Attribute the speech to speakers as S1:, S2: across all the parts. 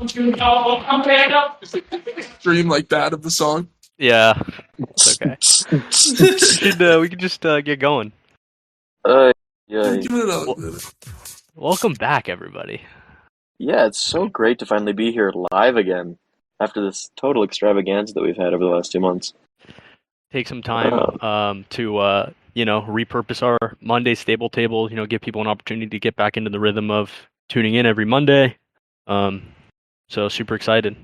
S1: Dream like that of the song.
S2: Yeah, it's okay. We could just get going.
S3: Yeah.
S1: Give it another minute.
S2: Welcome back, everybody.
S3: Yeah, it's so great to finally be here live again after this total extravaganza that we've had over the last 2 months.
S2: Take some time to repurpose our Monday stable table. Give people an opportunity to get back into the rhythm of tuning in every Monday. So super excited.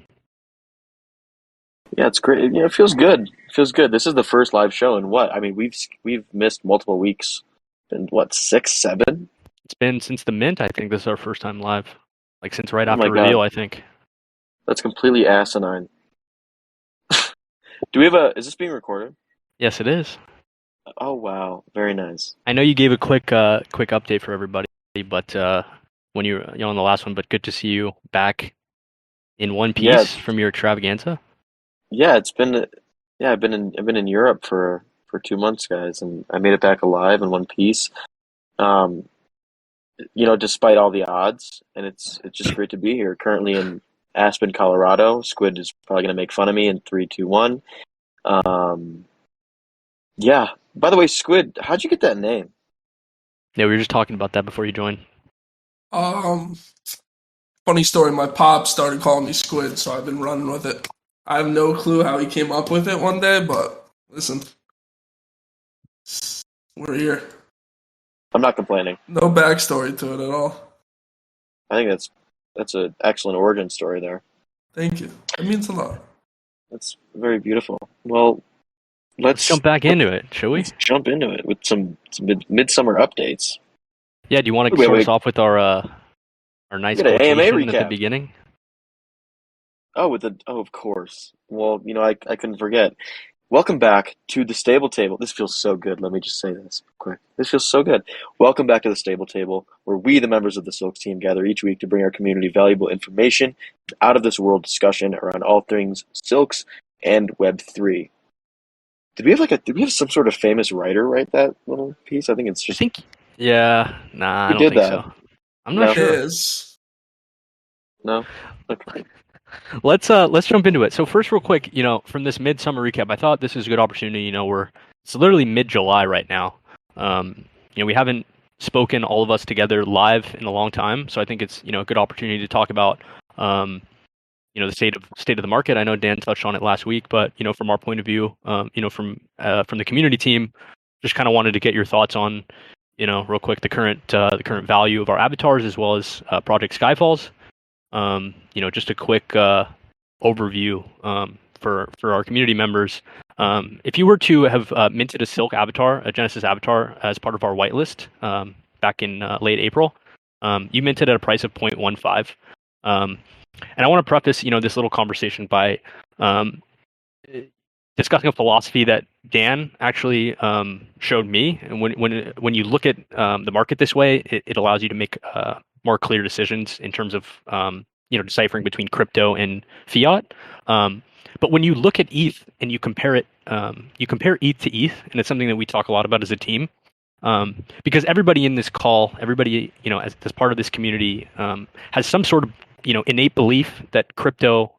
S3: Yeah, it's great. It feels good. It feels good. This is the first live show in what? I mean, we've missed multiple weeks. Been what, 6, 7?
S2: It's been since the Mint. I think this is our first time live. Like since right
S3: Oh
S2: after
S3: my
S2: reveal,
S3: God.
S2: I think.
S3: That's completely asinine. Is this being recorded?
S2: Yes, it is.
S3: Oh wow, very nice.
S2: I know you gave a quick update for everybody, but when you were on the last one, but good to see you back in one piece from your extravaganza.
S3: Yeah, I've been in Europe for 2 months, guys, and I made it back alive in one piece. Despite all the odds, and it's just great to be here. Currently in Aspen, Colorado. Squid is probably gonna make fun of me in 3, 2, 1. Yeah. By the way, Squid, how'd you get that name?
S2: Yeah, we were just talking about that before you joined.
S1: Funny story. My pop started calling me Squid, so I've been running with it. I have no clue how he came up with it one day, but listen, we're here.
S3: I'm not complaining.
S1: No backstory to it at all.
S3: I think that's an excellent origin story there.
S1: Thank you. It means a lot.
S3: That's very beautiful. Well, let's
S2: jump back into it, shall we?
S3: Let's jump into it with some midsummer updates.
S2: Yeah, do you want to start us off with our nice quotation
S3: AMA recap
S2: at the beginning?
S3: Of course. Well, I couldn't forget. Welcome back to the stable table. This feels so good. Let me just say this quick. This feels so good. Welcome back to the stable table, where we, the members of the Silks team, gather each week to bring our community valuable information, out of this world discussion around all things Silks and Web3. Did we have some sort of famous writer write that little piece? I think it's just.
S2: Yeah. Nah, I don't think so. I'm not sure.
S3: No. Okay.
S2: Let's jump into it. So first, real quick, from this midsummer recap, I thought this is a good opportunity. It's literally mid-July right now. We haven't spoken all of us together live in a long time, so I think it's a good opportunity to talk about the state of the market. I know Dan touched on it last week, but from our point of view, from the community team, just kind of wanted to get your thoughts on real quick the current value of our avatars as well as Project Skyfalls. Just a quick overview for our community members. If you were to have minted a Silk avatar, a Genesis avatar, as part of our whitelist back in late April, you minted at a price of 0.15. And I want to preface, this little conversation by discussing a philosophy that Dan actually showed me. And when you look at the market this way, it allows you to make more clear decisions in terms of deciphering between crypto and fiat. But when you look at ETH and you compare it, you compare ETH to ETH, and it's something that we talk a lot about as a team. Because everybody in this call, everybody as part of this community, has some sort of innate belief that crypto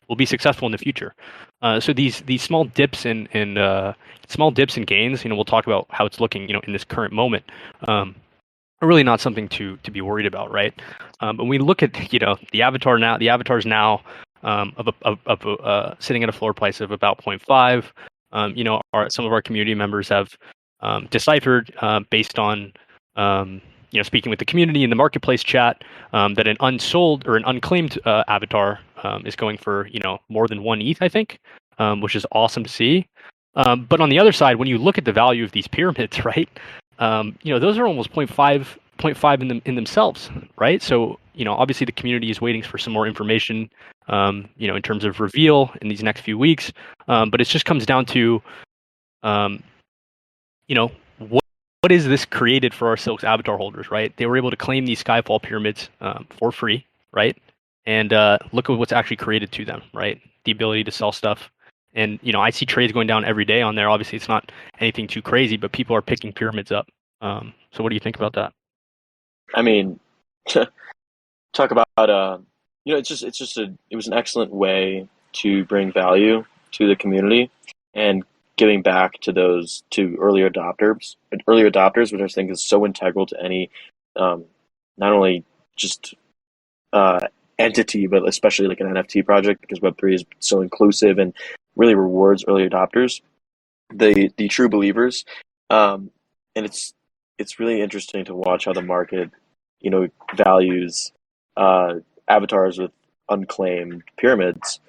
S2: will be successful in the future. So these small dips and gains, we'll talk about how it's looking, in this current moment, are really not something to be worried about, right? But we look at the avatars now sitting at a floor price of about 0.5. Some of our community members have deciphered based on speaking with the community in the marketplace chat, that an unsold or an unclaimed avatar is going for more than 1 ETH, I think, which is awesome to see. But on the other side, when you look at the value of these pyramids, right, those are almost 0.5 in themselves, right? So obviously the community is waiting for some more information, in terms of reveal in these next few weeks. But it just comes down to, what is this created for our Silks avatar holders, right? They were able to claim these Skyfall pyramids for free, right? And look at what's actually created to them, right? The ability to sell stuff. And, I see trades going down every day on there. Obviously, it's not anything too crazy, but people are picking pyramids up. So what do you think about that?
S3: I mean, talk about, it was an excellent way to bring value to the community and giving back to those to early adopters, which I think is so integral to any not only just uh, entity, but especially like an NFT project, because Web3 is so inclusive and really rewards early adopters, the true believers, and it's really interesting to watch how the market, values avatars with unclaimed pyramids.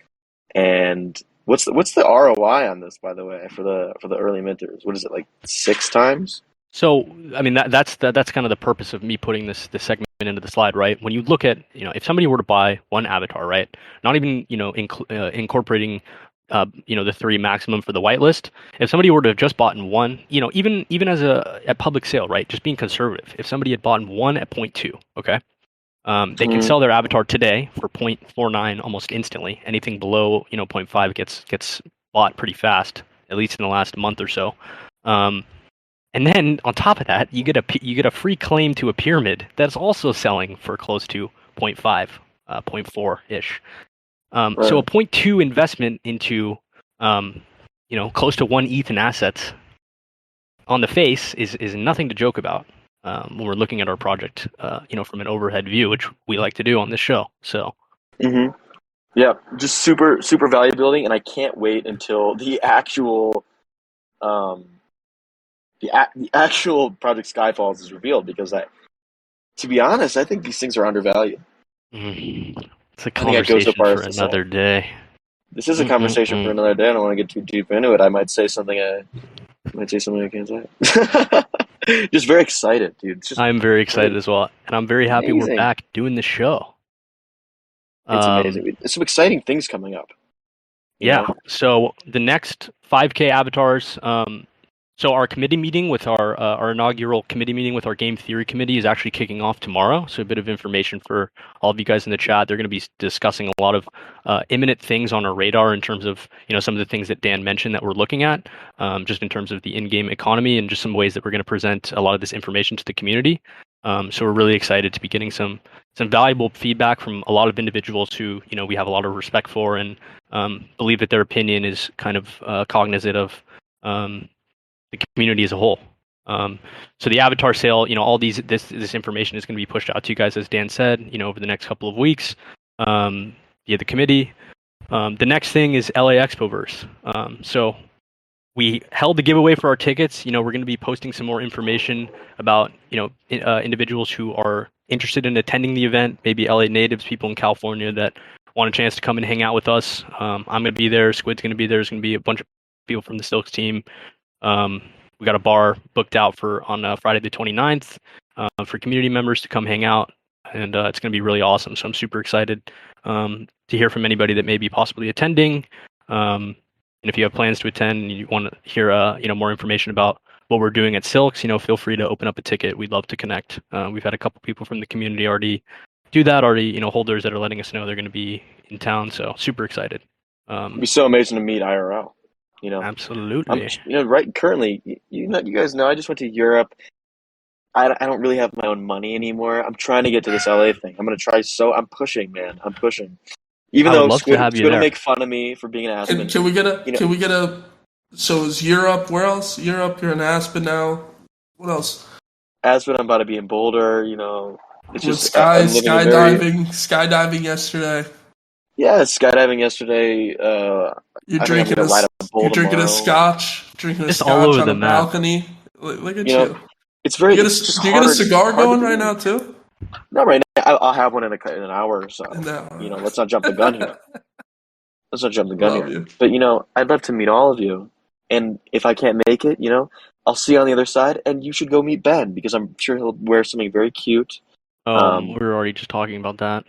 S3: And what's the ROI on this, by the way, for the early minters? What is it, like 6 times?
S2: So, I mean, that's kind of the purpose of me putting this segment into the slide, right? When you look at, if somebody were to buy one avatar, right, not even, incorporating, the 3 maximum for the whitelist. If somebody were to have just bought in one, even as at public sale, right, just being conservative, if somebody had bought in one at 0.2, okay, they can sell their avatar today for 0.49 almost instantly. Anything below, 0.5 gets bought pretty fast, at least in the last month or so. And then on top of that, you get a free claim to a pyramid that's also selling for close to 0.5, 0.4 ish.
S3: Right.
S2: So a 0.2 investment into, close to 1 ETH in assets on the face is nothing to joke about when we're looking at our project, from an overhead view, which we like to do on this show. So.
S3: Mm-hmm. Yeah, just super super value building, and I can't wait until the actual the actual Project Skyfalls is revealed, because to be honest, I think these things are undervalued.
S2: It's a
S3: I think I'd go so
S2: conversation
S3: far
S2: for
S3: as to
S2: another
S3: say,
S2: day.
S3: this is a conversation for another day. I don't want to get too deep into it. I might say something I can't say. Just very excited, dude.
S2: I'm very excited as well, and I'm very happy we're
S3: amazing.
S2: back doing the show.
S3: It's amazing. There's some exciting things coming up. you know?
S2: So the next 5K avatars. So our committee meeting with our inaugural committee meeting with our game theory committee is actually kicking off tomorrow. So a bit of information for all of you guys in the chat. They're going to be discussing a lot of imminent things on our radar in terms of some of the things that Dan mentioned that we're looking at, just in terms of the in-game economy and just some ways that we're going to present a lot of this information to the community. So we're really excited to be getting some valuable feedback from a lot of individuals who we have a lot of respect for and believe that their opinion is kind of cognizant of the community as a whole. So the avatar sale, all this information is going to be pushed out to you guys, as Dan said, over the next couple of weeks via the committee. The next thing is LA Expoverse. So we held the giveaway for our tickets. We're going to be posting some more information about individuals who are interested in attending the event, maybe LA natives, people in California that want a chance to come and hang out with us. I'm going to be there. Squid's going to be there. There's going to be a bunch of people from the Silks team. We got a bar booked out on Friday the 29th for community members to come hang out, and it's going to be really awesome. So I'm super excited to hear from anybody that may be possibly attending. And if you have plans to attend and you want to hear more information about what we're doing at Silks, feel free to open up a ticket. We'd love to connect. We've had a couple people from the community already do that. Holders that are letting us know they're going to be in town. So super excited.
S3: It'd be so amazing to meet IRL.
S2: Absolutely.
S3: Right currently, you guys know, I just went to Europe. I don't really have my own money anymore. I'm trying to get to this LA thing. I'm gonna try. I'm pushing, man. I'm pushing. Even though Squid will make fun of me for being an Aspen.
S1: Can we get a? So is Europe? Where else? Europe. You're in Aspen now. What else?
S3: Aspen. I'm about to be in Boulder. It's just
S1: skydiving yesterday.
S3: Yeah, skydiving yesterday.
S1: You're drinking a scotch. Drinking a scotch on a balcony. Look at you.
S3: It's very.
S1: Do you get a cigar going right now too?
S3: Not right now. I'll have one in an hour or so. Let's not jump the gun here. But I'd love to meet all of you. And if I can't make it, I'll see you on the other side. And you should go meet Ben, because I'm sure he'll wear something very cute.
S2: We were already just talking about that.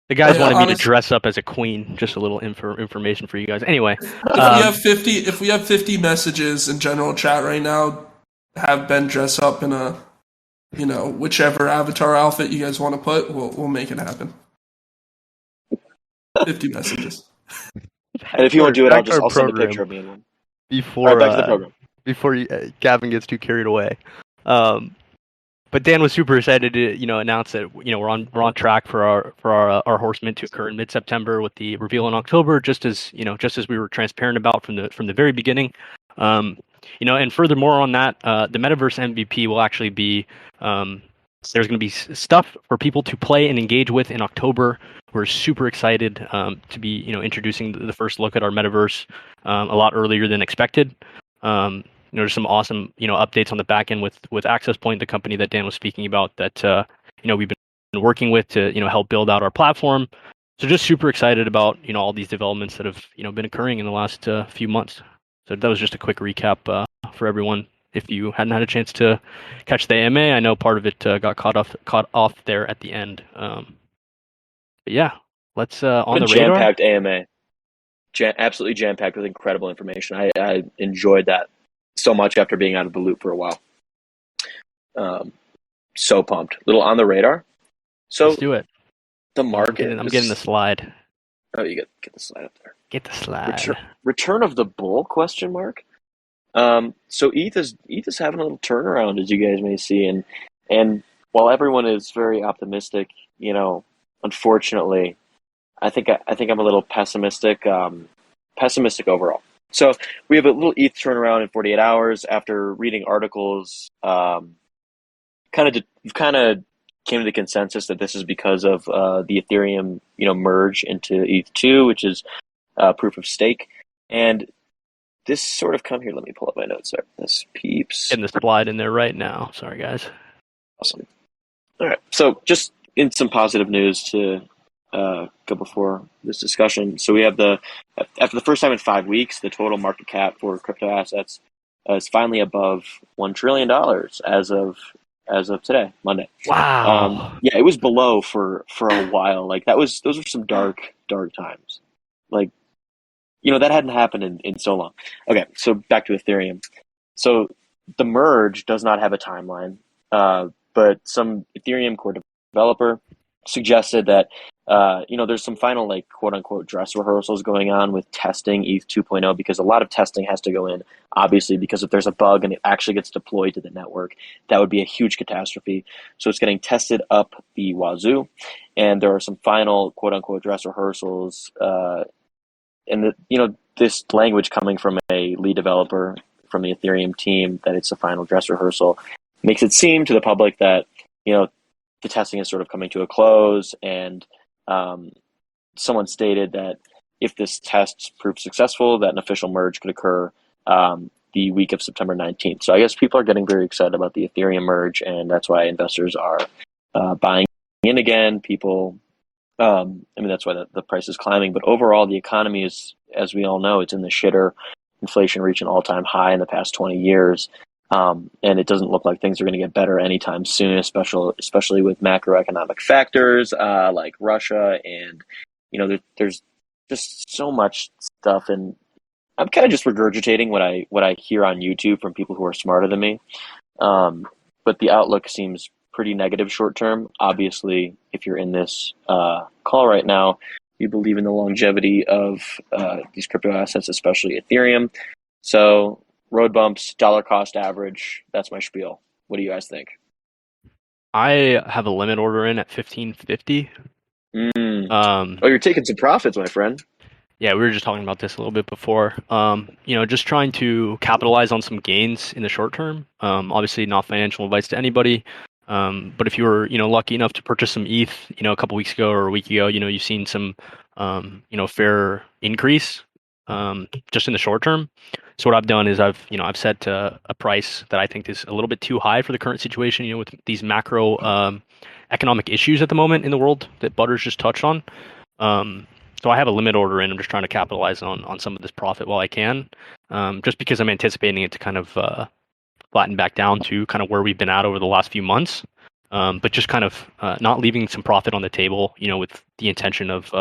S2: The guys wanted me to dress up as a queen. Just a little information for you guys. Anyway,
S1: if we have 50 messages in general chat right now, have Ben dress up in a, whichever avatar outfit you guys want to put. We'll make it happen. 50 messages.
S3: And if you want to do it, I'll send a picture of me in one.
S2: Before
S3: back to the program.
S2: Before Gavin gets too carried away. But Dan was super excited to, announce that, we're on track for our horse mint to occur in mid-September with the reveal in October, just as we were transparent about from the very beginning. And furthermore on that, the Metaverse MVP will actually be, there's going to be stuff for people to play and engage with in October. We're super excited to be, introducing the first look at our Metaverse a lot earlier than expected. There's some awesome, updates on the back end with Access Point, the company that Dan was speaking about that, we've been working with to, help build out our platform. So just super excited about, all these developments that have, been occurring in the last few months. So that was just a quick recap for everyone. If you hadn't had a chance to catch the AMA, I know part of it got caught off there at the end. But yeah, let's on the radar.
S3: Jam-packed AMA. Absolutely jam-packed with incredible information. I enjoyed that so much after being out of the loop for a while. So pumped. Little on the radar. So
S2: let's do it.
S3: The market.
S2: I'm getting the slide.
S3: Oh, you get the slide up there.
S2: Get the slide.
S3: Return of the bull? Question mark. So ETH is having a little turnaround, as you guys may see, and while everyone is very optimistic, unfortunately, I think I'm a little pessimistic overall. So we have a little ETH turnaround in 48 hours after reading articles. Kind of came to the consensus that this is because of the Ethereum, merge into ETH2, which is proof of stake, and this sort of come here. Let me pull up my notes there. This peeps.
S2: Getting the slide in there right now. Sorry, guys.
S3: Awesome. All right. So just in some positive news to go before this discussion. So we have after the first time in 5 weeks, the total market cap for crypto assets is finally above $1 trillion as of today, Monday.
S2: Wow.
S3: Yeah, it was below for a while. Like those were some dark times. Like, that hadn't happened in so long. Okay, so back to Ethereum. So the merge does not have a timeline, but some Ethereum core developer suggested that, there's some final, like, quote-unquote dress rehearsals going on with testing ETH 2.0, because a lot of testing has to go in, obviously, because if there's a bug and it actually gets deployed to the network, that would be a huge catastrophe. So it's getting tested up the wazoo, and there are some final, quote-unquote dress rehearsals, and this language coming from a lead developer from the Ethereum team that it's a final dress rehearsal makes it seem to the public that the testing is sort of coming to a close, and someone stated that if this test proves successful, that an official merge could occur the week of September 19th. So I guess people are getting very excited about the Ethereum merge, and that's why investors are buying in again. People. That's why the price is climbing. But overall, the economy is, as we all know, it's in the shitter. Inflation reached an all-time high in the past 20 years. And it doesn't look like things are going to get better anytime soon, especially with macroeconomic factors like Russia. And, there's just so much stuff. And I'm kind of just regurgitating what I hear on YouTube from people who are smarter than me. But the outlook seems pretty negative short term. Obviously, if you're in this call right now, you believe in the longevity of these crypto assets, especially Ethereum. So road bumps, dollar cost average, that's my spiel. What do you guys think?
S2: I have a limit order in at 1550.
S3: You're taking some profits, my friend.
S2: Yeah, we were just talking about this a little bit before. Just trying to capitalize on some gains in the short term. Obviously not financial advice to anybody. But if you were, lucky enough to purchase some ETH, a couple weeks ago or a week ago, you've seen some, fair increase, just in the short term. So what I've done is I've set a price that I think is a little bit too high for the current situation, with these macro, economic issues at the moment in the world that Butters just touched on. So I have a limit order in. I'm just trying to capitalize on some of this profit while I can, just because I'm anticipating it to kind of, flatten back down to kind of where we've been at over the last few months, but just kind of not leaving some profit on the table, with the intention of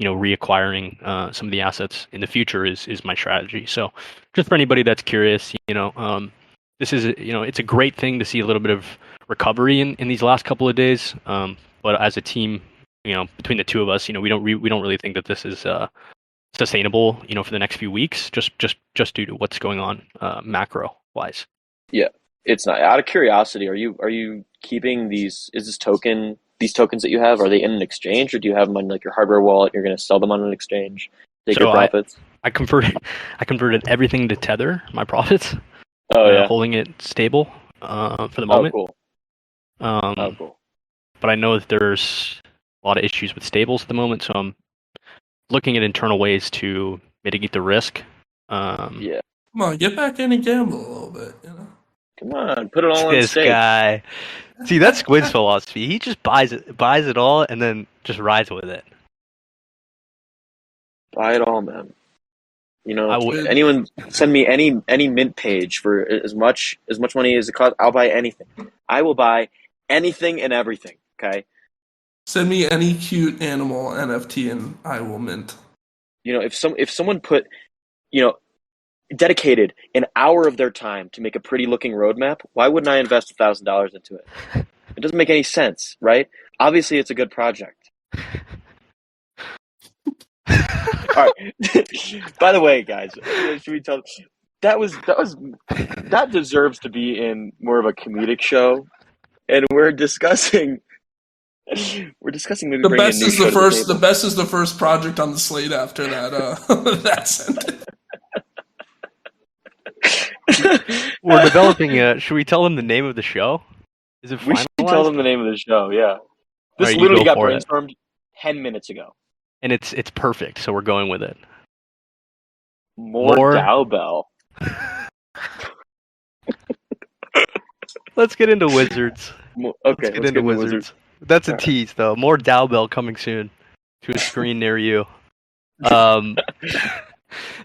S2: reacquiring some of the assets in the future is my strategy. So just for anybody that's curious, this is it's a great thing to see a little bit of recovery in these last couple of days. But as a team, between the two of us, we don't really think that this is sustainable, for the next few weeks, just due to what's going on macro wise.
S3: Yeah. It's not. Out of curiosity, are you keeping these tokens that you have, are they in an exchange, or do you have them on like your hardware wallet? You're going to sell them on an exchange, take your profits?
S2: I converted everything to Tether, my profits.
S3: Oh yeah.
S2: Holding it stable for the moment.
S3: Oh cool. Cool.
S2: But I know that there's a lot of issues with stables at the moment, so I'm looking at internal ways to mitigate the risk.
S3: Yeah.
S1: Come on, get back in and gamble a little bit, you know.
S3: Come on, put it all on
S2: This
S3: stake.
S2: guy. See, that's Squid's philosophy. He just buys it all, and then just rides with it.
S3: Buy it all, man. You know,
S1: would.
S3: anyone send me any mint page for as much money as it costs. I'll buy anything. I will buy anything and everything. Okay.
S1: Send me any cute animal NFT and I will mint.
S3: You know, if someone put, you know, dedicated an hour of their time to make a pretty looking roadmap, why wouldn't I invest $1,000 into it? It doesn't make any sense, right? Obviously, it's a good project. All right. By the way, guys, should we tell? That deserves to be in more of a comedic show, and we're discussing maybe
S1: The
S3: bringing
S1: best
S3: a new
S1: is
S3: show
S1: the
S3: to
S1: first. The
S3: table.
S1: best is the first project on the slate after that. That sentence.
S2: We're developing a. Should we tell them the name of the show? Is it
S3: We
S2: finalized?
S3: should tell them the name of the show. Yeah, this
S2: Alright, you
S3: literally
S2: go
S3: got
S2: for it.
S3: brainstormed 10 minutes ago.
S2: And it's perfect, so we're going with it.
S3: More cowbell.
S2: Let's get into Wizards.
S3: Okay,
S2: Let's get into Wizards. That's a tease, though. More Dowbell coming soon to a screen near you.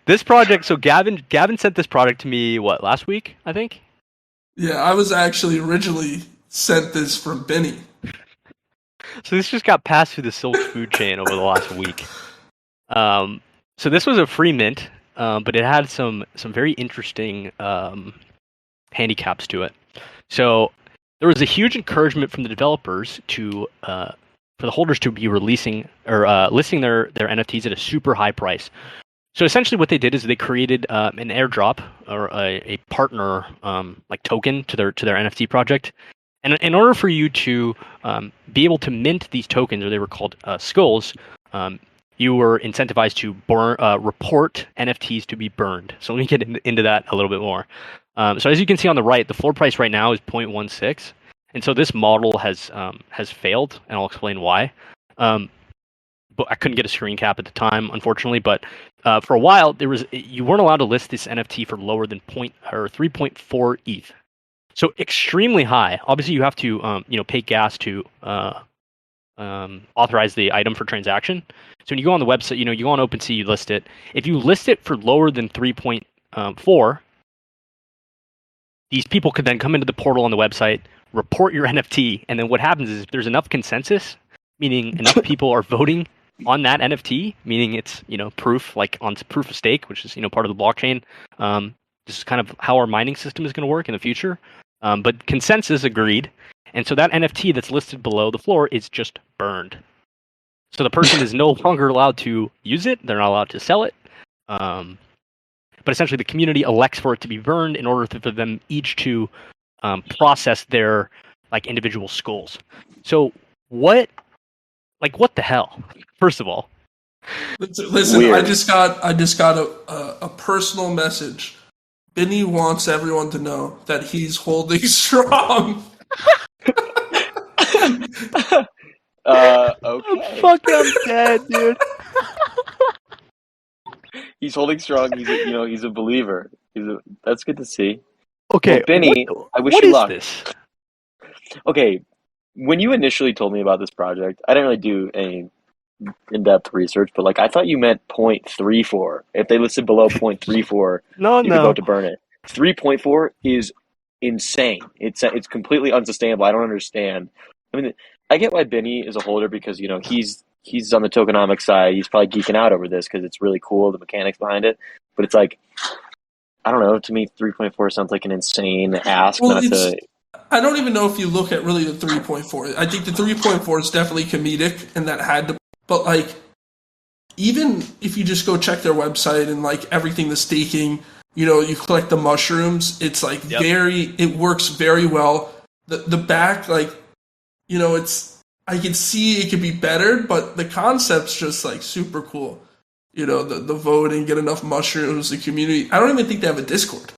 S2: This project. So Gavin sent this project to me. What, last week? I think.
S1: Yeah, I was actually originally sent this from Benny.
S2: So this just got passed through the Silk food chain over the last week. So this was a free mint, but it had some very interesting handicaps to it. So there was a huge encouragement from the developers to for the holders to be releasing or listing their NFTs at a super high price. So essentially, what they did is they created an airdrop or a partner like token to their NFT project. And in order for you to be able to mint these tokens, or they were called skulls, you were incentivized to report NFTs to be burned. So let me get into that a little bit more. So as you can see on the right, the floor price right now is 0.16, and so this model has failed, and I'll explain why. But I couldn't get a screen cap at the time, unfortunately. But for a while, you weren't allowed to list this NFT for lower than 3.4 ETH. So extremely high. Obviously, you have to pay gas to authorize the item for transaction. So when you go on the website, you go on OpenSea, you list it. If you list it for lower than 3.4, these people could then come into the portal on the website, report your NFT, and then what happens is if there's enough consensus, meaning enough people are voting on that NFT, meaning it's proof, like on proof of stake, which is part of the blockchain. This is kind of how our mining system is going to work in the future. But consensus agreed, and so that NFT that's listed below the floor is just burned. So the person is no longer allowed to use it; they're not allowed to sell it. But essentially, the community elects for it to be burned in order for them each to process their individual skulls. So what the hell? First of all,
S1: listen.
S3: Weird.
S1: I just got a personal message. Benny wants everyone to know that he's holding strong.
S3: Okay.
S2: Fuck, I'm dead, dude.
S3: He's holding strong. He's a believer. That's good to see.
S2: Okay,
S3: Well, Benny, I wish
S2: what
S3: you
S2: is
S3: luck.
S2: this?
S3: Okay, when you initially told me about this project, I didn't really do any in-depth research, but I thought you meant 0.34. If they listed below 0.34, you could vote to burn it. 3.4 is insane. It's completely unsustainable. I don't understand. I mean, I get why Benny is a holder because he's on the tokenomics side. He's probably geeking out over this because it's really cool, the mechanics behind it. But it's I don't know. To me, 3.4 sounds like an insane ask.
S1: Well, I don't even know if you look at really the 3.4. I think the 3.4 is definitely comedic, and that had to. But even if you just go check their website and everything, the staking, you collect the mushrooms. It's like
S2: Yep.
S1: it works very well. The back, like, I can see it could be better, but the concept's just like super cool. The voting, get enough mushrooms, the community. I don't even think they have a Discord.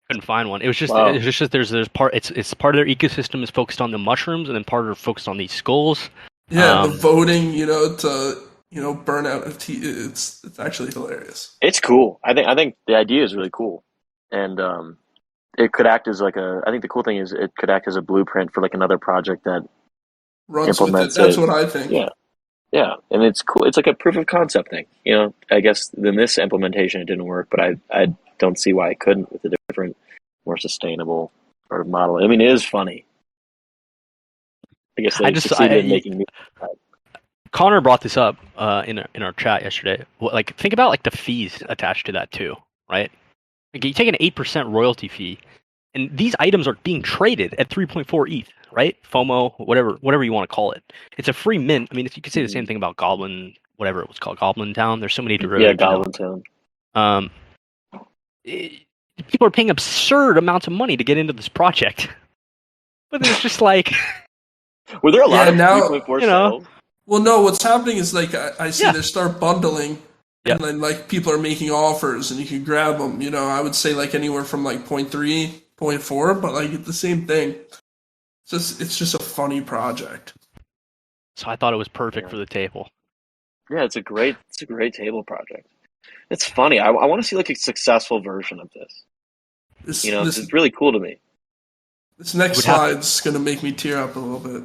S2: Couldn't find one. It was just
S3: Wow.
S2: there's part it's part of their ecosystem is focused on the mushrooms, and then part are focused on these skulls.
S1: Yeah, the voting, to burn out it's actually hilarious.
S3: It's cool. I think the idea is really cool, and it could act as like I think the cool thing is it could act as a blueprint for like another project that
S1: Runs with it.
S3: implements
S1: That's
S3: it.
S1: what I think.
S3: Yeah, and it's cool. It's like a proof of concept thing. I guess in this implementation it didn't work, but I don't see why it couldn't with a different, more sustainable sort of model. I mean, it is funny. I guess they succeeded in making me.
S2: Connor brought this up in our chat yesterday. Like, think about like the fees attached to that too, right? Like, you take an 8% royalty fee, and these items are being traded at 3.4 ETH, right? FOMO, whatever you want to call it. It's a free mint. I mean, if you could say the same thing about Goblin, whatever it was called, Goblin Town. There's so many derivatives.
S3: Yeah, Goblin Town.
S2: People are paying absurd amounts of money to get into this project, but it's just like,
S3: were there a lot of
S1: now,
S3: 3.4 sales?
S1: Well, no, what's happening is like I see they start bundling,
S2: Yeah.
S1: and then like people are making offers, and you can grab them. I would say like anywhere from like 0.3, 0.4, but like it's the same thing. It's just a funny project.
S2: So I thought it was perfect for the table.
S3: Yeah, it's a great table project. It's funny. I want to see like a successful version of this.
S1: This
S3: It's really cool to me.
S1: This next slide's gonna make me tear up a little bit.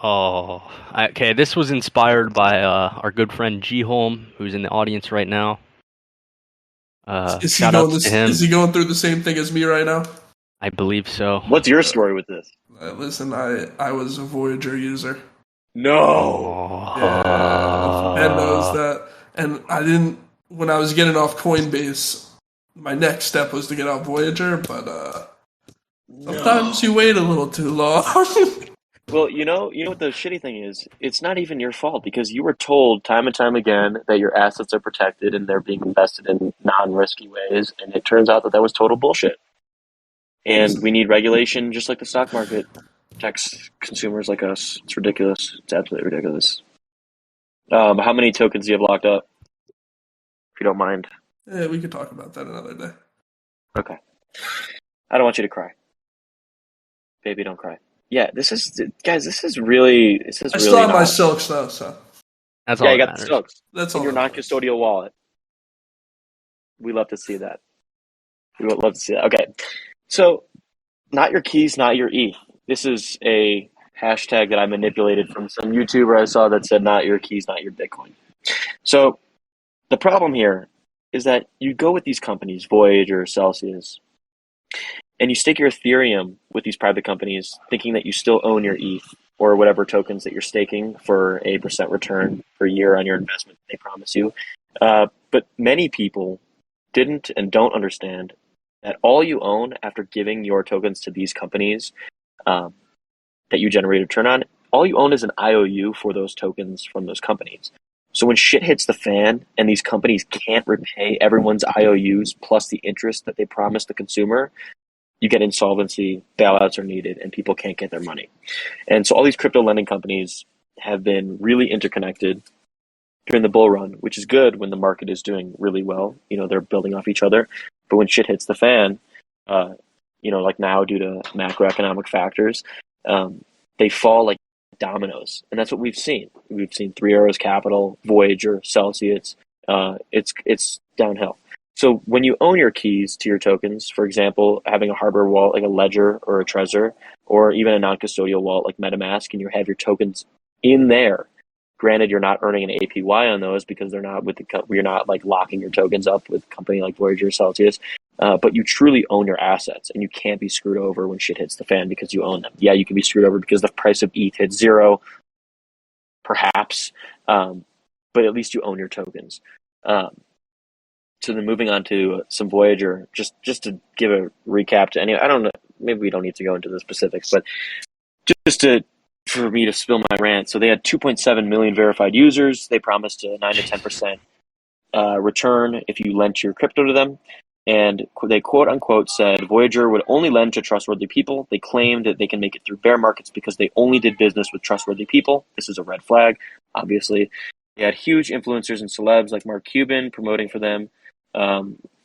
S2: Oh, okay. This was inspired by our good friend G Holm, who's in the audience right now.
S1: Is
S2: shout out to him.
S1: Is he going through the same thing as me right now?
S2: I believe so.
S3: What's your story with this?
S1: Listen, I was a Voyager user.
S3: No.
S1: Yeah, Ben knows that. And I didn't, when I was getting off Coinbase, my next step was to get off Voyager, but sometimes you wait a little too long.
S3: Well, you know what the shitty thing is? It's not even your fault because you were told time and time again that your assets are protected and they're being invested in non-risky ways, and it turns out that was total bullshit. And we need regulation just like the stock market protects consumers like us. It's ridiculous. It's absolutely ridiculous. How many tokens do you have locked up? If you don't mind.
S1: Yeah, we could talk about that another day.
S3: Okay. I don't want you to cry. Baby, don't cry. Yeah, this is really
S1: I still have my silks though, so
S2: that's all.
S3: Yeah, you got the silks.
S1: That's
S3: in
S1: all.
S3: Your non-custodial wallet. We love to see that. We would love to see that. Okay, so not your keys, not your ETH. This is a hashtag that I manipulated from some YouTuber I saw that said "not your keys, not your Bitcoin." So the problem here is that you go with these companies, Voyager, Celsius, and you stake your Ethereum with these private companies thinking that you still own your ETH or whatever tokens that you're staking for a % return per year on your investment they promise you. But many people didn't and don't understand that all you own after giving your tokens to these companies that you generate a return on, all you own is an IOU for those tokens from those companies. So when shit hits the fan and these companies can't repay everyone's IOUs plus the interest that they promised the consumer, you get insolvency, bailouts are needed, and people can't get their money. And so all these crypto lending companies have been really interconnected during the bull run, which is good when the market is doing really well. They're building off each other. But when shit hits the fan, like now due to macroeconomic factors, they fall like dominoes. And that's what we've seen. We've seen Three Arrows Capital, Voyager, Celsius. It's downhill. So when you own your keys to your tokens, for example, having a hardware wallet like a Ledger or a Trezor, or even a non-custodial wallet like MetaMask, and you have your tokens in there. Granted, you're not earning an APY on those because they're not you're not like locking your tokens up with a company like Voyager or Celsius, but you truly own your assets, and you can't be screwed over when shit hits the fan because you own them. Yeah, you can be screwed over because the price of ETH hits zero, perhaps, but at least you own your tokens. So then moving on to some Voyager, just to give a recap to I don't know, maybe we don't need to go into the specifics, but just for me to spill my rant. So they had 2.7 million verified users. They promised a 9 to 10% return if you lent your crypto to them. And they quote unquote said Voyager would only lend to trustworthy people. They claimed that they can make it through bear markets because they only did business with trustworthy people. This is a red flag, obviously. They had huge influencers and celebs like Mark Cuban promoting for them,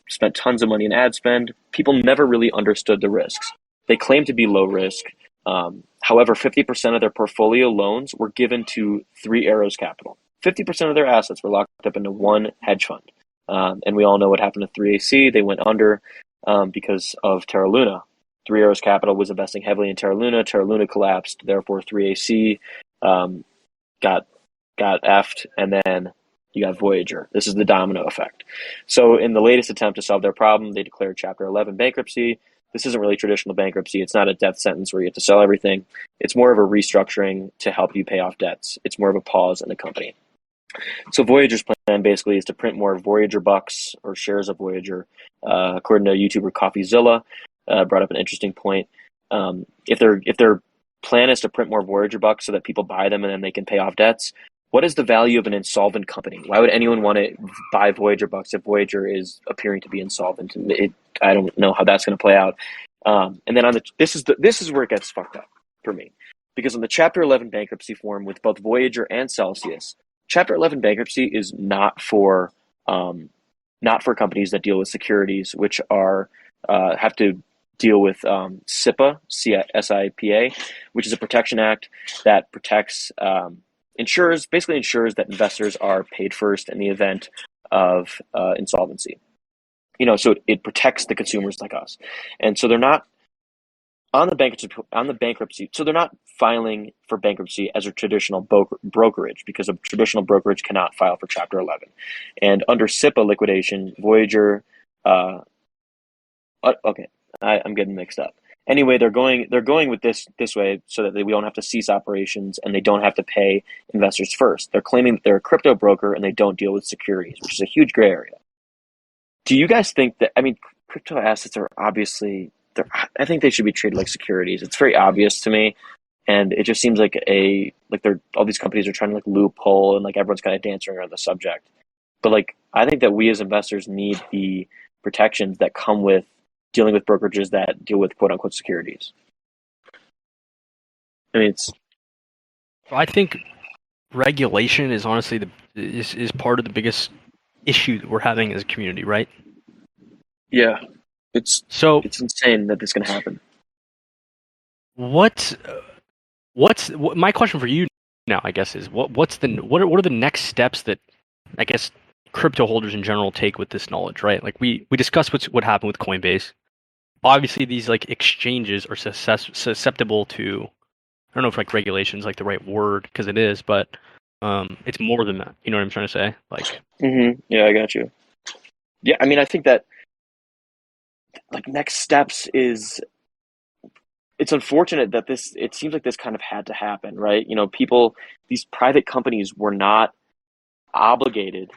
S3: spent tons of money in ad spend. People never really understood the risks. They claimed to be low risk. However, 50% of their portfolio loans were given to Three Arrows Capital. 50% of their assets were locked up into one hedge fund. And we all know what happened to 3AC. They went under because of Terra Luna. Three Arrows Capital was investing heavily in Terra Luna. Terra Luna collapsed. Therefore, 3AC got effed, and then you got Voyager. This is the domino effect. So in the latest attempt to solve their problem, they declared Chapter 11 bankruptcy. This isn't really traditional bankruptcy. It's not a death sentence where you have to sell everything. It's more of a restructuring to help you pay off debts. It's more of a pause in the company. So Voyager's plan basically is to print more Voyager bucks or shares of Voyager. According to YouTuber CoffeeZilla, brought up an interesting point. If their plan is to print more Voyager bucks so that people buy them and then they can pay off debts, what is the value of an insolvent company? Why would anyone want to buy Voyager bucks if Voyager is appearing to be insolvent? I don't know how that's going to play out. And then this is where it gets fucked up for me, because on the Chapter 11 bankruptcy form with both Voyager and Celsius, Chapter 11 bankruptcy is not for companies that deal with securities, which are have to deal with SIPA, SIPA, which is a protection act that protects basically ensures that investors are paid first in the event of insolvency. So it protects the consumers like us, and so they're not on the bankruptcy. So they're not filing for bankruptcy as a traditional brokerage, because a traditional brokerage cannot file for Chapter 11. And under SIPA liquidation, Voyager. Okay, I'm getting mixed up. Anyway, they're going with this way so that we don't have to cease operations and they don't have to pay investors first. They're claiming that they're a crypto broker and they don't deal with securities, which is a huge gray area. Do you guys think that? I mean, crypto assets are obviously. I think they should be treated like securities. It's very obvious to me, and it just seems like all these companies are trying to loophole, and everyone's kind of dancing around the subject. But I think that we as investors need the protections that come with dealing with brokerages that deal with quote unquote securities. I mean,
S2: I think regulation is honestly is part of the biggest issue that we're having as a community, right?
S3: Yeah. It's insane that this can happen.
S2: What's my question for you now, I guess, is what are the next steps that I guess crypto holders in general take with this knowledge, right? We discussed what happened with Coinbase. Obviously, these exchanges are susceptible to, I don't know if regulation's the right word, because it is, but it's more than that. You know what I'm trying to say?
S3: Yeah, I got you. Yeah, I mean, I think that next steps is, it's unfortunate that it seems like this kind of had to happen, right? These private companies were not obligated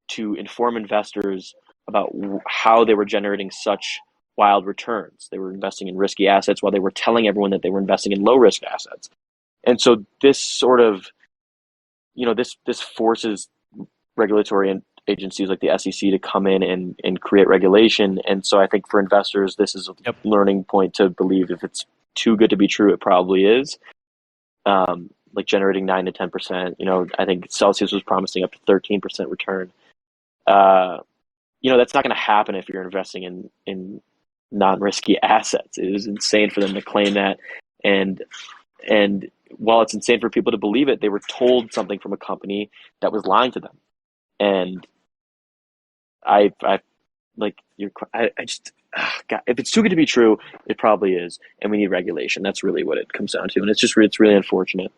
S3: to inform investors about how they were generating such wild returns. They were investing in risky assets while they were telling everyone that they were investing in low risk assets. And so this sort of, this forces regulatory agencies like the SEC to come in and create regulation. And so I think for investors, this is a learning point to believe if it's too good to be true, it probably is. Generating 9 to 10%. I think Celsius was promising up to 13% return. That's not going to happen if you're investing in non-risky assets. It is insane for them to claim that. And while it's insane for people to believe it, they were told something from a company that was lying to them. And God, if it's too good to be true, it probably is, and we need regulation. That's really what it comes down to, and it's really unfortunate.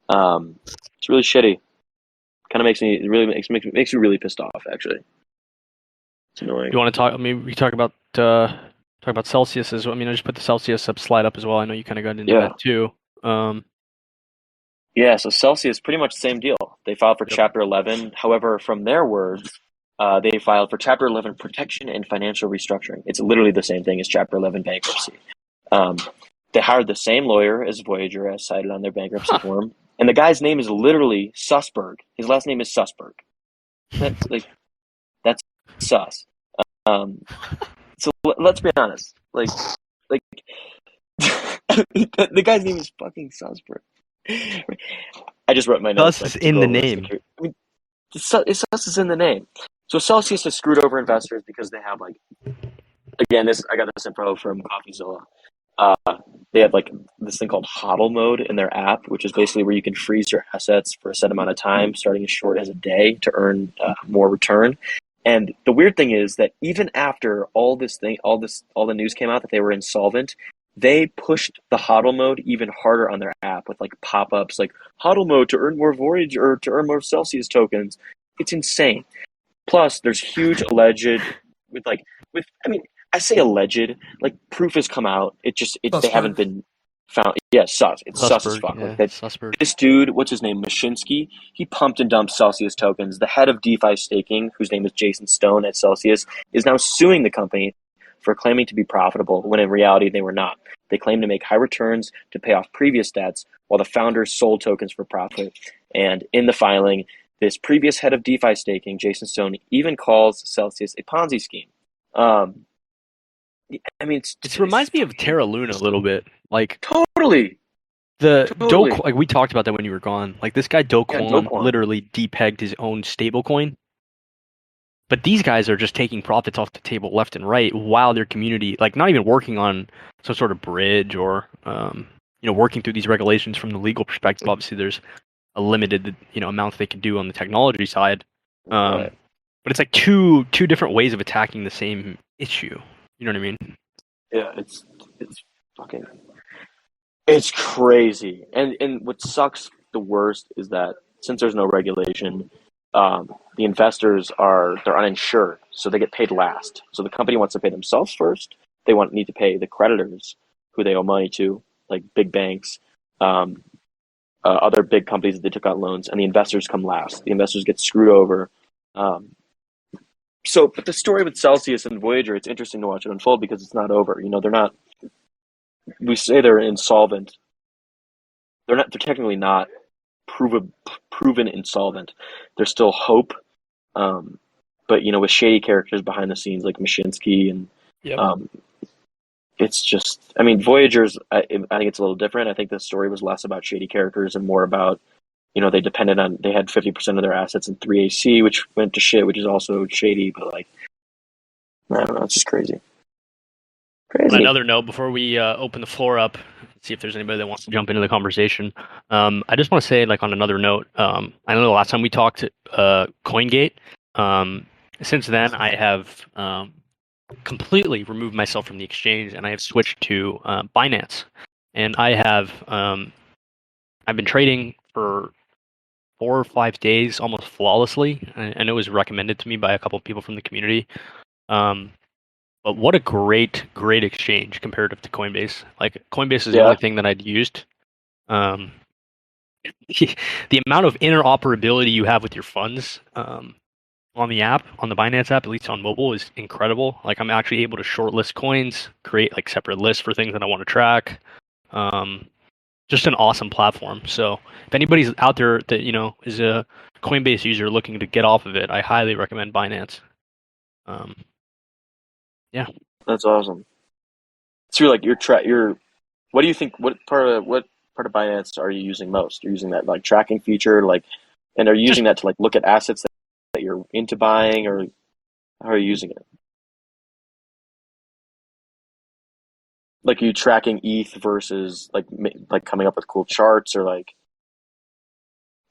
S3: It's really shitty. Kind of makes me really pissed off. Actually, it's annoying.
S2: You want to talk? I mean, we talk about Celsius as well. I mean, I just put the Celsius slide up as well. I know you kind of got into that too.
S3: Yeah, so Celsius, pretty much the same deal. They filed for Chapter 11. However, from their words, they filed for Chapter 11 protection and financial restructuring. It's literally the same thing as Chapter 11 bankruptcy. They hired the same lawyer as Voyager, as cited on their bankruptcy form. And the guy's name is literally Sussberg. His last name is Sussberg. that's sus. So let's be honest. Like the guy's name is fucking sus, bro. I just wrote my notes
S2: Thus is
S3: to
S2: in
S3: go
S2: the
S3: over this.
S2: name.
S3: I mean, sus is in the name. So Celsius has screwed over investors because they have again, I got this info from CoffeeZilla. Uh, they have this thing called HODL mode in their app, which is basically where you can freeze your assets for a set amount of time, starting as short as a day, to earn more return. And the weird thing is that even after all the news came out that they were insolvent, they pushed the HODL mode even harder on their app with pop-ups like HODL mode to earn more Voyager or to earn more Celsius tokens. It's insane. Plus, there's huge alleged with I mean, I say alleged, proof has come out. They haven't
S1: Sussberg.
S3: been found. Yeah, sus. It's sus as
S2: Sussberg,
S3: fuck.
S2: yeah,
S3: That
S2: Sussberg.
S3: this dude, what's his name, Mashinsky, he pumped and dumped Celsius tokens. The head of DeFi staking, whose name is Jason Stone at Celsius, is now suing the company for claiming to be profitable when in reality they were not. They claim to make high returns to pay off previous debts, while the founders sold tokens for profit. And in the filing, this previous head of DeFi staking, Jason Stone, even calls Celsius a Ponzi scheme. I mean,
S2: It reminds me of Terra Luna a little bit.
S3: Totally.
S2: Do, we talked about that when you were gone. This guy Do
S3: Yeah,
S2: Kwon
S3: Doquan.
S2: literally depegged his own stablecoin. But these guys are just taking profits off the table left and right while their community, not even working on some sort of bridge or, working through these regulations from the legal perspective. Obviously, there's a limited, amount they can do on the technology side.
S3: Right.
S2: But it's two different ways of attacking the same issue. You know what I mean?
S3: Yeah, it's fucking it's crazy. And what sucks the worst is that since there's no regulation, the investors they're uninsured, so they get paid last. So the company wants to pay themselves first. They need to pay the creditors who they owe money to, like big banks, other big companies that they took out loans, and the investors come last. The investors get screwed over. But the story with Celsius and Voyager, it's interesting to watch it unfold because it's not over. They're not. We say they're insolvent. They're not. They're technically not proven insolvent. There's still hope, but with shady characters behind the scenes like Mashinsky and
S2: Yep.
S3: It's just. I mean, Voyager's. I think it's a little different. I think the story was less about shady characters and more about. They had 50% of their assets in 3AC, which went to shit, which is also shady, but I don't know, it's just crazy.
S2: On another note, before we open the floor up, see if there's anybody that wants to jump into the conversation, I just want to say, on another note, I know the last time we talked CoinGate, since then I have completely removed myself from the exchange and I have switched to Binance. And I have I've been trading for 4 or 5 days almost flawlessly, and it was recommended to me by a couple of people from the community. But what a great exchange comparative to Coinbase. Coinbase is the only thing that I'd used. The amount of interoperability you have with your funds on the app, on the Binance app, at least on mobile, is incredible. I'm actually able to shortlist coins, create separate lists for things that I want to track. Just an awesome platform. So if anybody's out there that is a Coinbase user looking to get off of it, I highly recommend Binance. Yeah,
S3: that's awesome. So what do you think? What part of Binance are you using most? You're using that tracking feature, and are you using that to look at assets that you're into buying, or how are you using it? Are you tracking ETH versus coming up with cool charts, or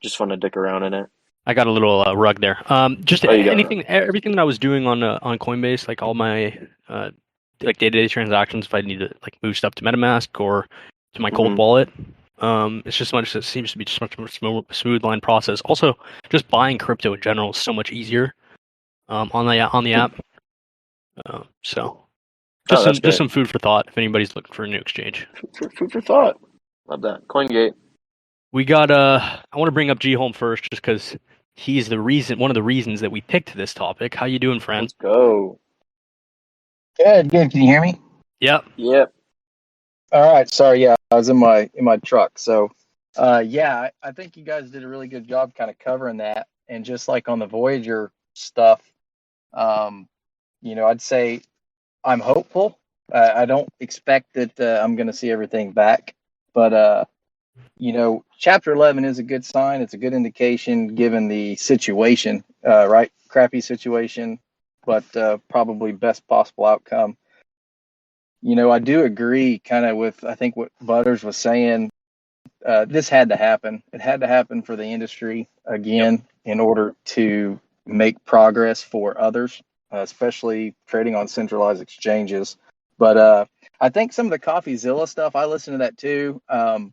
S3: just fun to dick around in it?
S2: I got a little rug there. Everything that I was doing on Coinbase, all my day-to-day transactions, if I need to move stuff to MetaMask or to my cold wallet, it's just it seems to be just much more smooth line process. Also, just buying crypto in general is so much easier on the app. Just some food for thought if anybody's looking for a new exchange.
S3: Food for thought. Love that. CoinGate.
S2: We got I want to bring up G Home first, just because he's one of the reasons that we picked this topic. How you doing, friend?
S3: Let's go.
S4: Good. Can you hear me?
S2: Yep.
S4: All right. Sorry. Yeah, I was in my truck. So, I think you guys did a really good job kind of covering that. And just like on the Voyager stuff, I'd say I'm hopeful. I don't expect that I'm going to see everything back, but Chapter 11 is a good sign. It's a good indication given the situation, right? Crappy situation, but probably best possible outcome. I do agree kind of with, I think, what Butters was saying. This had to happen. It had to happen for the industry again in order to make progress for others, especially trading on centralized exchanges. But I think some of the CoffeeZilla stuff, I listen to that too. I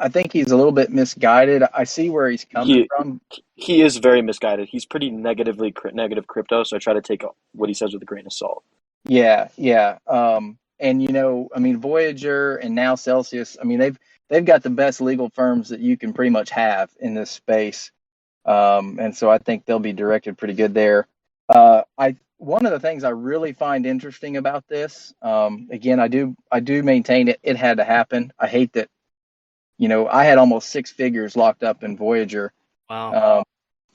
S4: think he's a little bit misguided. I see where he's coming
S3: He
S4: from.
S3: he is very misguided. He's pretty negative crypto, so I try to take what he says with a grain of salt.
S4: Yeah, yeah. And I mean, Voyager and now Celsius. I mean, they've got the best legal firms that you can pretty much have in this space. And so I think they'll be directed pretty good there. I One of the things I really find interesting about this, again, I do maintain it had to happen. I hate that, I had almost six figures locked up in Voyager,
S2: Wow.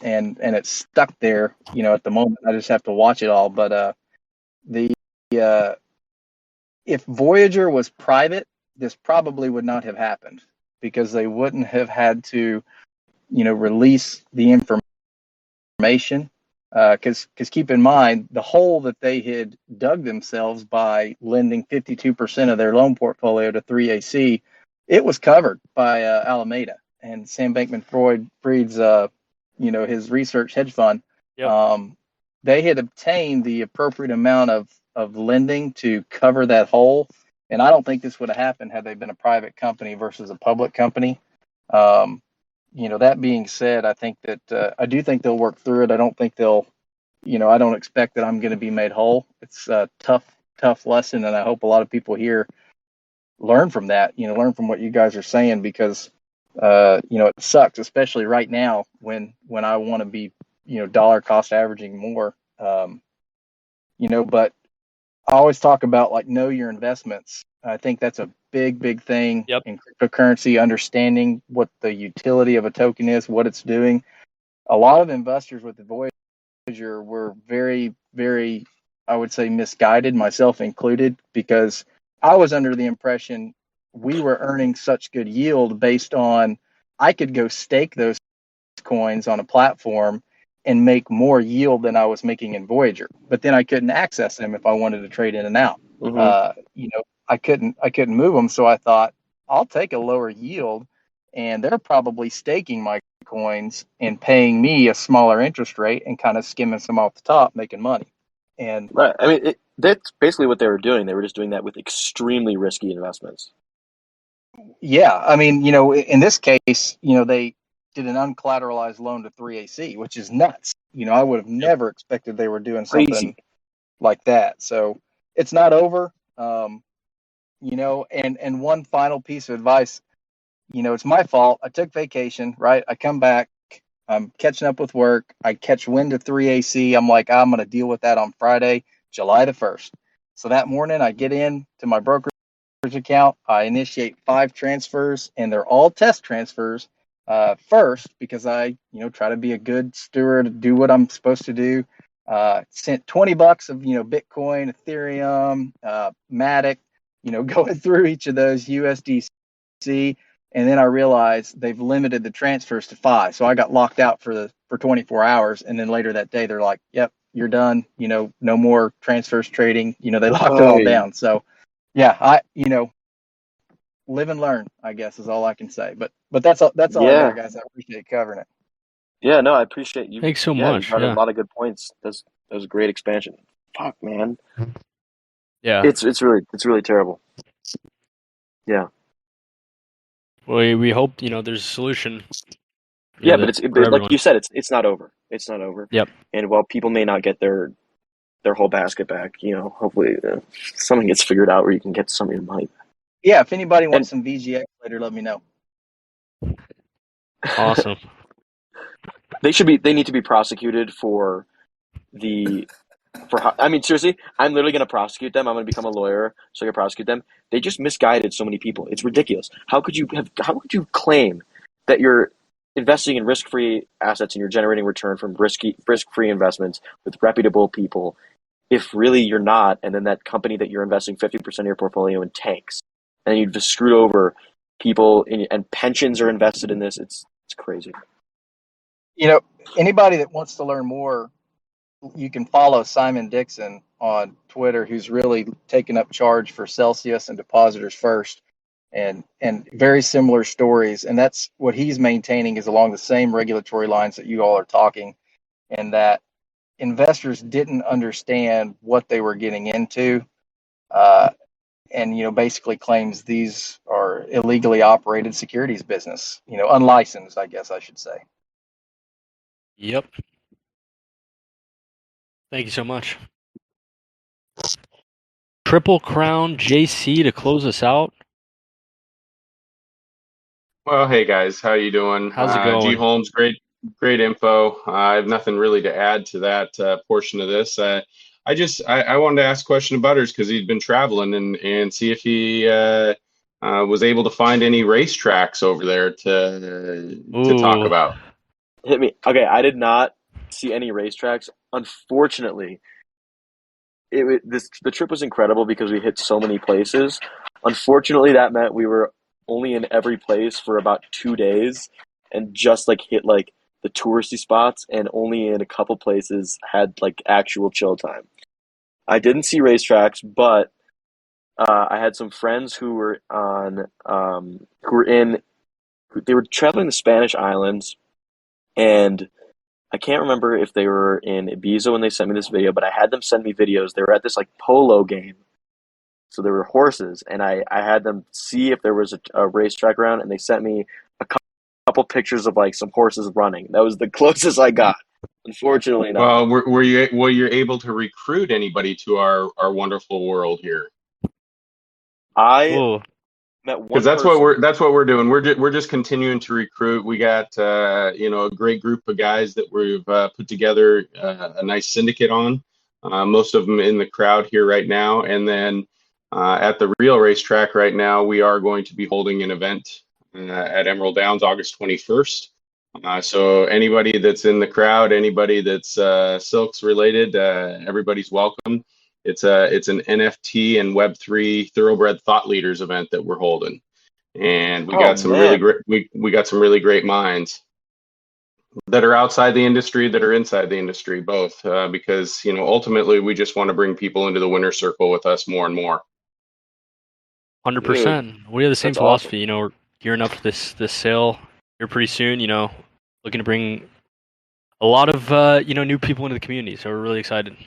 S4: and it's stuck there. At the moment, I just have to watch it all. But the uh, if Voyager was private, this probably would not have happened because they wouldn't have had to, release the information. Because keep in mind, the hole that they had dug themselves by lending 52% of their loan portfolio to 3AC, it was covered by Alameda and Sam Bankman-Fried's, his research hedge fund.
S2: Yep.
S4: They had obtained the appropriate amount of lending to cover that hole, and I don't think this would have happened had they been a private company versus a public company. That being said, I think that I do think they'll work through it. I don't think I don't expect that I'm going to be made whole. It's a tough lesson, and I hope a lot of people here learn from that. Learn from what you guys are saying because it sucks, especially right now when I want to be dollar cost averaging more. But I always talk about like know your investments. I think that's a big thing in cryptocurrency, understanding what the utility of a token is, what it's doing. A lot of investors with the Voyager were very, very, I would say, misguided, myself included, because I was under the impression we were earning such good yield based on I could go stake those coins on a platform and make more yield than I was making in Voyager. But then I couldn't access them if I wanted to trade in and out. I couldn't move them. So I thought I'll take a lower yield, and they're probably staking my coins and paying me a smaller interest rate and kind of skimming some off the top, making money. And
S3: Right. I mean, that's basically what they were doing. They were just doing that with extremely risky investments.
S4: yeah, I mean, in this case, they did an uncollateralized loan to 3AC, which is nuts. I would have never expected they were doing something
S3: Crazy.
S4: like that. So it's not over. And one final piece of advice, it's my fault. I took vacation, right? I come back, I'm catching up with work. I catch wind of 3AC. I'm like, I'm going to deal with that on Friday, July the 1st. So that morning I get in to my brokerage account. I initiate 5 transfers, and they're all test transfers first because I, try to be a good steward, do what I'm supposed to do. Sent $20 of, Bitcoin, Ethereum, Matic, going through each of those USDC. And then I realized they've limited the transfers to 5. So I got locked out for 24 hours. And then later that day, they're like, yep, you're done. No more transfers trading. They locked it all down. So yeah, live and learn, I guess is all I can say. But that's all I
S3: Yeah.
S4: got, guys. I appreciate covering it.
S3: Yeah, no, I appreciate you.
S2: Thanks so
S3: Yeah, you
S2: much.
S3: brought a
S2: Yeah.
S3: lot of good points. That was a great expansion. Fuck, man.
S2: Yeah.
S3: It's really terrible. Yeah.
S2: We hope there's a solution.
S3: Yeah,
S2: That
S3: but
S2: for
S3: like
S2: everyone.
S3: you said, it's not over. It's not over.
S2: Yep.
S3: And while people may not get their whole basket back, hopefully something gets figured out where you can get some of your money back.
S4: Yeah, if anybody wants
S3: And
S4: some VGX later, let me know.
S2: Awesome.
S3: they need to be prosecuted I mean, seriously, I'm literally going to prosecute them. I'm going to become a lawyer so I can prosecute them. They just misguided so many people. It's ridiculous. How could you claim that you're investing in risk-free assets and you're generating return from risk-free investments with reputable people. If really you're not, and then that company that you're investing 50% of your portfolio in tanks, and you've just screwed over people, and pensions are invested in this, it's crazy.
S4: Anybody that wants to learn more, you can follow Simon Dixon on Twitter, who's really taken up charge for Celsius and Depositors First, and very similar stories. And that's what he's maintaining is along the same regulatory lines that you all are talking, and that investors didn't understand what they were getting into, and basically claims these are illegally operated securities business, unlicensed, I guess I should say.
S2: Yep. Thank you so much. Triple Crown JC to close us out.
S5: Well, hey guys, how you doing?
S2: How's it going?
S5: G Holmes, great info. I have nothing really to add to that portion of this. I wanted to ask a question to Butters because he's been traveling and see if he was able to find any racetracks over there to talk about.
S3: Hit me. Okay, I did not see any racetracks. Unfortunately, the trip was incredible because we hit so many places. Unfortunately, that meant we were only in every place for about 2 days and just hit the touristy spots, and only in a couple places had actual chill time. I didn't see racetracks, but I had some friends who were they were traveling the Spanish islands, and I can't remember if they were in Ibiza when they sent me this video, but I had them send me videos. They were at this polo game. So there were horses, and I had them see if there was a racetrack around, and they sent me a couple pictures of some horses running. That was the closest I got. Unfortunately, not.
S5: Well, were you able to recruit anybody to our wonderful world here?
S3: I met one.
S5: Because that's what we're doing. We're just continuing to recruit. We got a great group of guys that we've put together a nice syndicate on. Most of them in the crowd here right now, and then. At the real racetrack right now, we are going to be holding an event at Emerald Downs August 21st. So anybody that's in the crowd, anybody that's Silks related, everybody's welcome. It's an NFT and Web3 thoroughbred thought leaders event that we're holding, and we got some really great minds that are outside the industry, that are inside the industry, both, because ultimately we just want to bring people into the winner's circle with us more and more.
S2: 100%. We have the same philosophy. Awesome. We're gearing up for this sale here pretty soon. Looking to bring a lot of new people into the community. So we're really excited.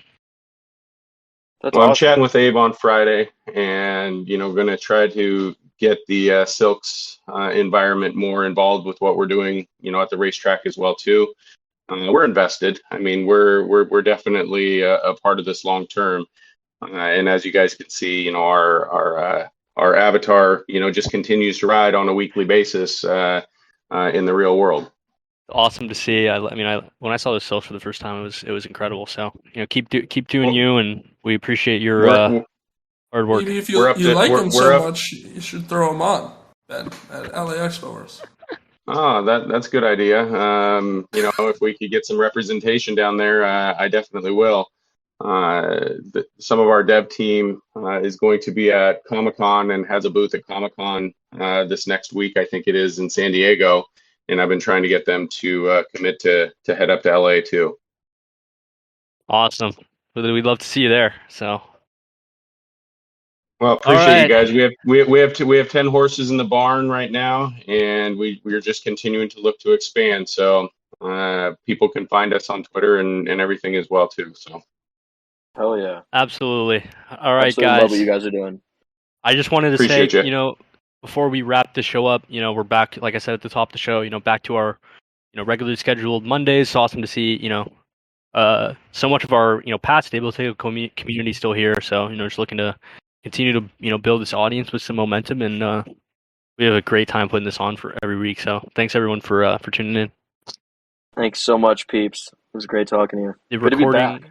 S5: Awesome. I'm chatting with Abe on Friday, and going to try to get the Silks environment more involved with what we're doing. At the racetrack as well too. We're invested. I mean, we're definitely a part of this long term. And as you guys can see, our avatar, just continues to ride on a weekly basis in the real world.
S2: Awesome to see. When I saw the Silks for the first time, it was incredible. So keep doing you, and we appreciate your hard work.
S1: Maybe if you like them so much, you should throw them on at LA Expos.
S5: Oh, that's a good idea. If we could get some representation down there, I definitely will. Some of our dev team is going to be at Comic-Con and has a booth at Comic-Con this next week, I think it is, in San Diego. And I've been trying to get them to commit to head up to LA too.
S2: Awesome. We'd love to see you there. So.
S5: Well, appreciate you guys. We have 10 horses in the barn right now, and we're just continuing to look to expand. So people can find us on Twitter and everything as well too. So.
S3: Hell yeah.
S2: Absolutely. All right,
S3: Absolutely
S2: guys.
S3: Love what you guys are doing.
S2: I just wanted to say, before we wrap the show up, we're back, like I said at the top of the show, back to our, regularly scheduled Mondays. It's awesome to see, so much of our, past stable table community still here. So, just looking to continue to, build this audience with some momentum, and we have a great time putting this on for every week. So thanks everyone for tuning in.
S3: Thanks so much, peeps. It was great talking to you.
S2: The
S3: Good to be back.